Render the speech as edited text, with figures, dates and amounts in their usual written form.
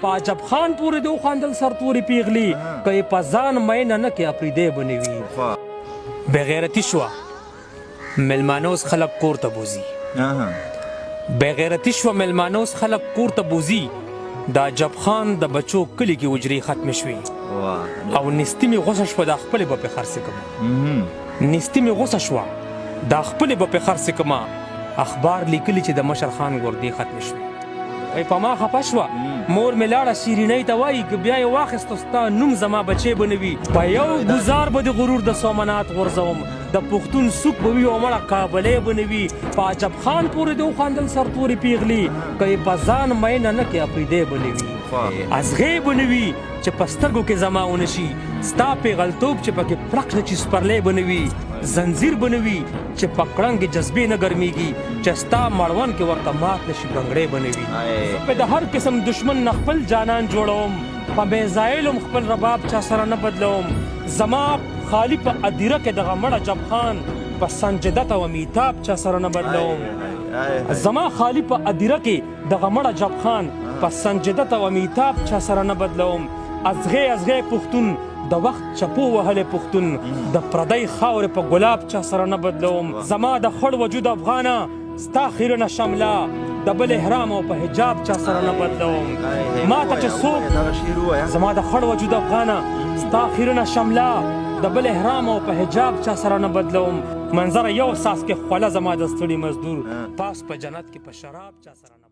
په عجب خان پورې د وخواندل سرتورې پیغلي که یې په ځان مینه نه کې اپریدی به نه وي بېغیرتي شوه میلمانه اوس خلک کور ته بوځي بېغیرتي شوه میلمانه اوس خلک کور ته بوځي د عجب خان د بچو کلي کې حجرې ختمې شوې او نستي مې غوسه شوه دا خپلې به پې خرڅې کړم نستي مې غوسه شوه دا خپلې به پې خرڅې کړمه اخبار لیکلي چې د مشر خان ګردې ختمې شوې په ما خفه شوه مور مې لاړه شیرینۍ ته وایي که بیا یې واخیستو ستا نوم زما بچی به نه وي په یو ګزار به د غرور د سومنات غورځوم د پښتون سوک به وي او مړه کابلی به نه وي په عجب خان پورې د وخواندل سرتورې پیغلي که یې په ځان مینه نه کې اپریدی به نه وي ازغې به نه وي چې په سترګو کې زما ونه شي ستا پیغلتوب چې پکې پړق نه چې سپرلی به نه وي زنځیر به نه وي چې په کړنګ جذبې نه ګرمیږي چې ستا مړوند کې ورته مات نه شي بنګړی به نه وي زه د هر قسم دشمن نه خپل جانان جوړوم په میزایلم خپل رباب چا سره نه بدلوم زما خالي په ادیره کې دغه مړه جب خان په سنجدت او میتاب چا سره نه بدلوم زما خالي په ادیره کې دغه مړه جب خان په سنجدت او میتاب چا سره نه بدلوم ازغې ازغې پښتون د وخت چپو وهلی پښتون د پردی خاورې په ګلاب چا سره نه بدلوم زما د خړ وجود افغانه ستا خیرنه شمله د بل احرام او په حجاب چا سره نه بدلوم ما ته چې څوک زما د خړ وجود افغانه ستا خیرنه شمله د بل احرام او په حجاب چا سره نه بدلوم منظره یو ساس کې خوله زما د ستړي مزدور پاس په جنت کې په شراب چا سره نه